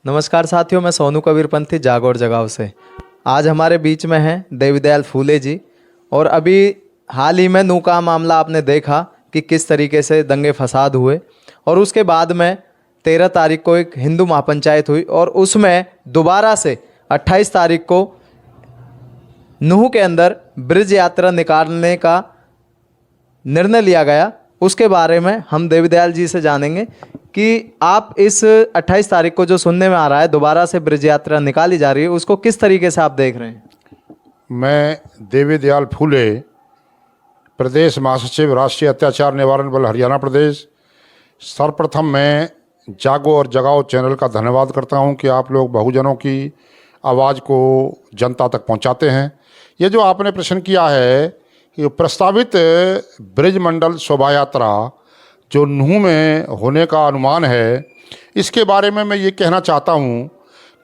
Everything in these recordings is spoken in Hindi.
नमस्कार साथियों, मैं सोनू कबीरपंथी जागौर जगाव से। आज हमारे बीच में हैं देवीदयाल फूले जी। और अभी हाल ही में नू का मामला आपने देखा कि किस तरीके से दंगे फसाद हुए, और उसके बाद में 13 तारीख को एक हिंदू महापंचायत हुई और उसमें दोबारा से 28 तारीख को नूह के अंदर ब्रिज यात्रा निकालने का निर्णय लिया गया। उसके बारे में हम देवीदयाल जी से जानेंगे कि आप इस 28 तारीख को जो सुनने में आ रहा है दोबारा से ब्रिज यात्रा निकाली जा रही है, उसको किस तरीके से आप देख रहे हैं? मैं देवीदयाल फूले, प्रदेश महासचिव, राष्ट्रीय अत्याचार निवारण बल हरियाणा प्रदेश। सर्वप्रथम मैं जागो और जगाओ चैनल का धन्यवाद करता हूं कि आप लोग बहुजनों की आवाज़ को जनता तक पहुंचाते हैं। ये जो आपने प्रश्न किया है कि प्रस्तावित ब्रिज मंडल शोभा यात्रा जो नूह में होने का अनुमान है, इसके बारे में मैं ये कहना चाहता हूँ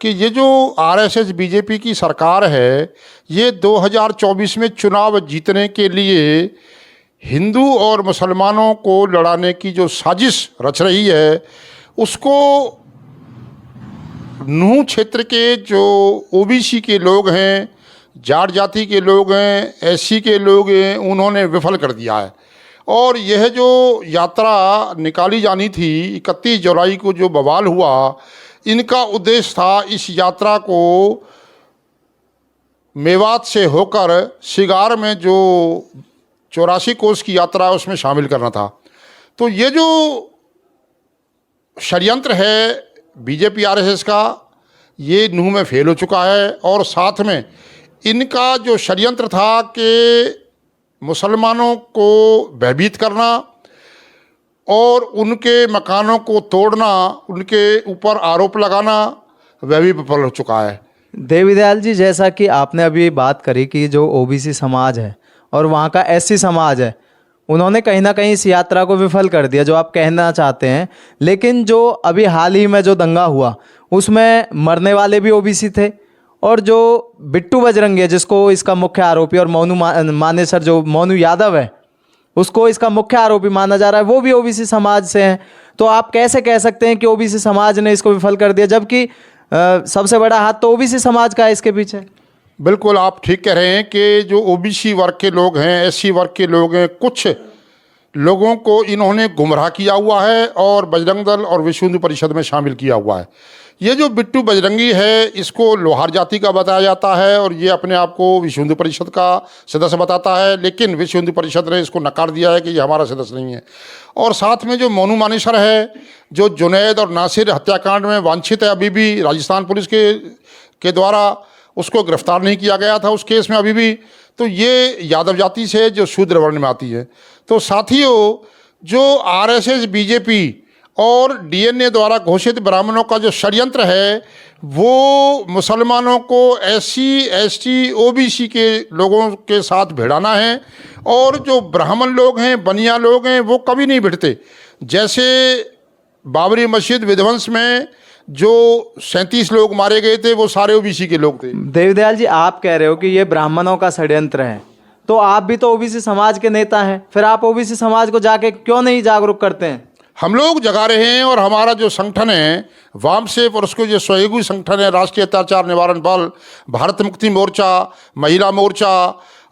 कि ये जो आरएसएस बीजेपी की सरकार है, ये 2024 में चुनाव जीतने के लिए हिंदू और मुसलमानों को लड़ाने की जो साजिश रच रही है, उसको नूह क्षेत्र के जो ओबीसी के लोग हैं, जाट जाति के लोग हैं, एससी के लोग हैं, उन्होंने विफल कर दिया है। और यह जो यात्रा निकाली जानी थी 31 जुलाई को जो बवाल हुआ, इनका उद्देश्य था इस यात्रा को मेवात से होकर शिगार में जो 84 कोस की यात्रा है उसमें शामिल करना था। तो ये जो षड्यंत्र है बीजेपी आरएसएस का, ये नूह में फेल हो चुका है। और साथ में इनका जो षड्यंत्र था कि मुसलमानों को भयभीत करना और उनके मकानों को तोड़ना, उनके ऊपर आरोप लगाना, वह भी विफल हो चुका है। देवीदयाल जी, जैसा कि आपने अभी बात करी कि जो ओबीसी समाज है और वहाँ का एससी समाज है, उन्होंने कहीं ना कहीं इस यात्रा को विफल कर दिया, जो आप कहना चाहते हैं। लेकिन जो अभी हाल ही में जो दंगा हुआ उसमें मरने वाले भी ओबीसी थे, और जो बिट्टू बजरंगी है जिसको इसका मुख्य आरोपी, और मोनू मानेसर जो मोनू यादव है उसको इसका मुख्य आरोपी माना जा रहा है, वो भी ओबीसी समाज से हैं। तो आप कैसे कह सकते हैं कि ओबीसी समाज ने इसको विफल कर दिया, जबकि सबसे बड़ा हाथ तो ओबीसी समाज का है इसके पीछे? बिल्कुल आप ठीक कह रहे हैं कि जो ओबीसी वर्ग के लोग हैं, एससी वर्ग के लोग हैं, कुछ लोगों को इन्होंने गुमराह किया हुआ है और बजरंग दल और विश्व हिंदू परिषद में शामिल किया हुआ है। ये जो बिट्टू बजरंगी है, इसको लोहार जाति का बताया जाता है और ये अपने आप को विश्व हिंदू परिषद का सदस्य बताता है, लेकिन विश्व हिंदू परिषद ने इसको नकार दिया है कि ये हमारा सदस्य नहीं है। और साथ में जो मोनू मानेसर है, जो जुनैद और नासिर हत्याकांड में वांछित है, अभी भी राजस्थान पुलिस के द्वारा उसको गिरफ्तार नहीं किया गया था उस केस में अभी भी। तो ये यादव जाति से जो शूद्र वर्ण में आती है। तो साथियों, जो आरएसएस बीजेपी और डीएनए द्वारा घोषित ब्राह्मणों का जो षड्यंत्र है, वो मुसलमानों को एससी, एसटी, ओबीसी के लोगों के साथ भिड़ाना है। और जो ब्राह्मण लोग हैं, बनिया लोग हैं, वो कभी नहीं भिड़ते। जैसे बाबरी मस्जिद विध्वंस में जो 37 लोग मारे गए थे, वो सारे ओबीसी के लोग थे। देवीदयाल जी, आप कह रहे हो कि ये ब्राह्मणों का षड्यंत्र है, तो आप भी तो ओबीसी समाज के नेता हैं, फिर आप ओबीसी समाज को जाके क्यों नहीं जागरूक करते हैं? हम लोग जगा रहे हैं। और हमारा जो संगठन है वामसेफ और उसको जो सहयोगी संगठन है राष्ट्रीय अत्याचार निवारण बल, भारत मुक्ति मोर्चा, महिला मोर्चा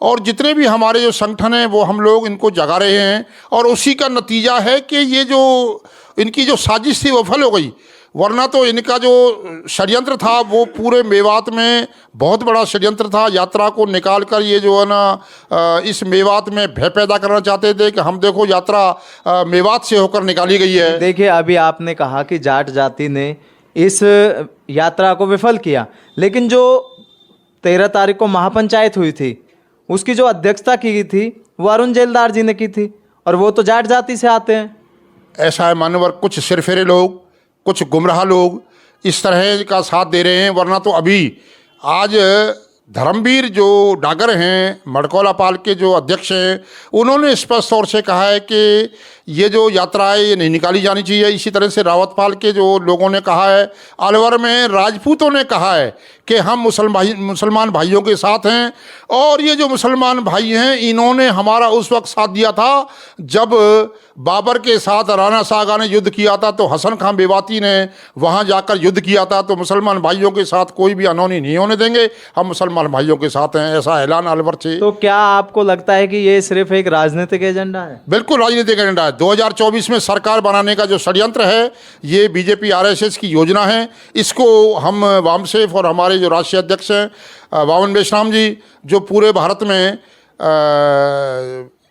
और जितने भी हमारे जो संगठन हैं, वो हम लोग इनको जगा रहे हैं। और उसी का नतीजा है कि ये जो इनकी जो साजिश थी वो विफल हो गई। वरना तो इनका जो षड्यंत्र था वो पूरे मेवात में बहुत बड़ा षड्यंत्र था। यात्रा को निकाल कर ये जो है ना, इस मेवात में भय पैदा करना चाहते थे कि हम देखो यात्रा मेवात से होकर निकाली गई है। देखिए, अभी आपने कहा कि जाट जाति ने इस यात्रा को विफल किया, लेकिन जो 13 तारीख को महापंचायत हुई थी उसकी जो अध्यक्षता की गई थी वो अरुण जेलदार जी ने की थी, और वो तो जाट जाति से आते हैं। ऐसा है मान्यवर, कुछ सिरफेरे लोग, कुछ गुमराह लोग इस तरह का साथ दे रहे हैं। वरना तो अभी आज धर्मवीर जो डागर हैं, मड़कौला पाल के जो अध्यक्ष हैं, उन्होंने स्पष्ट तौर से कहा है कि ये जो यात्रा है ये नहीं निकाली जानी चाहिए। इसी तरह से रावतपाल के जो लोगों ने कहा है, अलवर में राजपूतों ने कहा है कि हम मुसलमान भाइयों के साथ हैं, और ये जो मुसलमान भाई हैं इन्होंने हमारा उस वक्त साथ दिया था जब बाबर के साथ राणा सागा ने युद्ध किया था, तो हसन खां बेवाती ने वहाँ जाकर युद्ध किया था। तो मुसलमान भाइयों के साथ कोई भी अनहोनी नहीं होने देंगे, हम मुसलमान भाइयों के साथ हैं, ऐसा ऐलान अलवर से। तो क्या आपको लगता है कि ये सिर्फ एक राजनीतिक एजेंडा है? बिल्कुल राजनीतिक एजेंडा है। 2024 में सरकार बनाने का जो षड्यंत्र है ये बीजेपी आरएसएस की योजना है। इसको हम वामसेफ और हमारे जो राष्ट्रीय अध्यक्ष हैं वामन मेश्राम जी, जो पूरे भारत में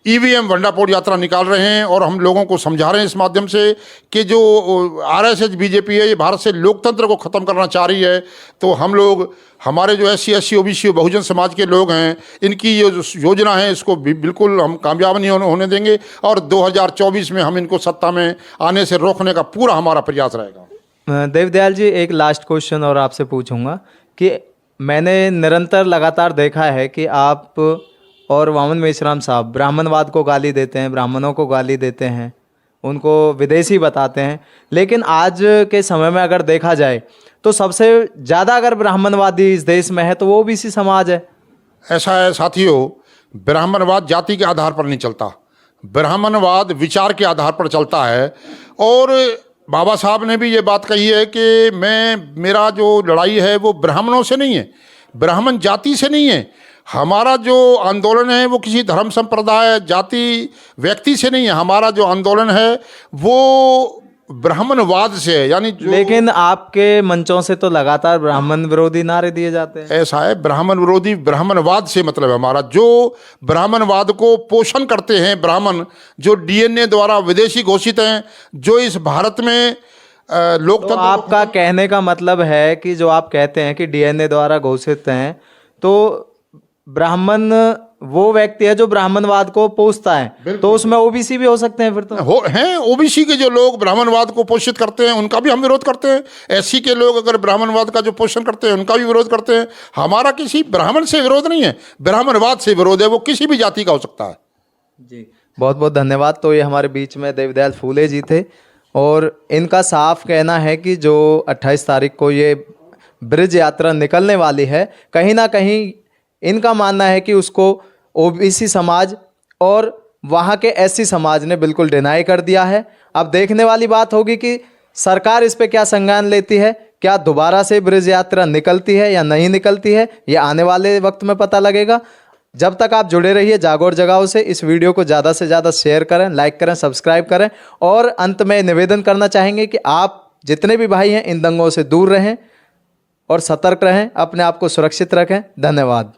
ईवीएम वंडापोड़ यात्रा निकाल रहे हैं, और हम लोगों को समझा रहे हैं इस माध्यम से कि जो आरएसएस बीजेपी है ये भारत से लोकतंत्र को ख़त्म करना चाह रही है। तो हम लोग, हमारे जो SC SC OBC Bahujan Samaj के लोग हैं, इनकी ये जो योजना है इसको बिल्कुल हम कामयाब नहीं होने देंगे, और 2024 में हम इनको सत्ता में आने से रोकने का पूरा हमारा प्रयास रहेगा। देवदयाल जी, एक लास्ट क्वेश्चन और आपसे पूछूंगा कि मैंने निरंतर लगातार देखा है कि आप और वामन मेश्राम साहब ब्राह्मणवाद को गाली देते हैं, ब्राह्मणों को गाली देते हैं, उनको विदेशी बताते हैं, लेकिन आज के समय में अगर देखा जाए तो सबसे ज़्यादा अगर ब्राह्मणवादी इस देश में है तो वो OBC समाज है। ऐसा है साथियों, ब्राह्मणवाद जाति के आधार पर नहीं चलता, ब्राह्मणवाद विचार के आधार पर चलता है। और बाबा साहब ने भी ये बात कही है कि मेरा जो लड़ाई है वो ब्राह्मणों से नहीं है, ब्राह्मण जाति से नहीं है। हमारा जो आंदोलन है वो किसी धर्म संप्रदाय जाति व्यक्ति से नहीं है, हमारा जो आंदोलन है वो ब्राह्मणवाद से है। यानी लेकिन आपके मंचों से तो लगातार ब्राह्मण विरोधी नारे दिए जाते हैं। ऐसा है, ब्राह्मण विरोधी ब्राह्मणवाद से मतलब है हमारा, जो ब्राह्मणवाद को पोषण करते हैं ब्राह्मण, जो DNA द्वारा विदेशी घोषित हैं, जो इस भारत में लोकतंत्र। तो आपका कहने का मतलब है कि जो आप कहते हैं कि DNA द्वारा घोषित हैं, तो ब्राह्मण वो व्यक्ति है जो ब्राह्मणवाद को पोषता है, तो उसमें OBC भी हो सकते हैं फिर तो हैं। OBC के जो लोग ब्राह्मणवाद को पोषित करते हैं उनका भी हम विरोध करते हैं। SC के लोग अगर ब्राह्मणवाद का जो पोषण करते हैं उनका भी विरोध करते हैं। हमारा किसी ब्राह्मण से विरोध नहीं है, ब्राह्मणवाद से विरोध है, वो किसी भी जाति का हो सकता है। जी, बहुत बहुत धन्यवाद। तो ये हमारे बीच में देवदयाल फूले जी थे, और इनका साफ कहना है कि जो 28 तारीख को ये ब्रिज यात्रा निकलने वाली है, कहीं ना कहीं इनका मानना है कि उसको OBC समाज और वहाँ के SC समाज ने बिल्कुल डिनाई कर दिया है। अब देखने वाली बात होगी कि सरकार इस पे क्या संज्ञान लेती है, क्या दोबारा से ब्रिज यात्रा निकलती है या नहीं निकलती है, ये आने वाले वक्त में पता लगेगा। जब तक आप जुड़े रहिए जागोर जगाओ से। इस वीडियो को ज़्यादा से ज़्यादा शेयर करें, लाइक करें, सब्सक्राइब करें, और अंत में निवेदन करना चाहेंगे कि आप जितने भी भाई हैं इन दंगों से दूर रहें और सतर्क रहें, अपने आप को सुरक्षित रखें। धन्यवाद।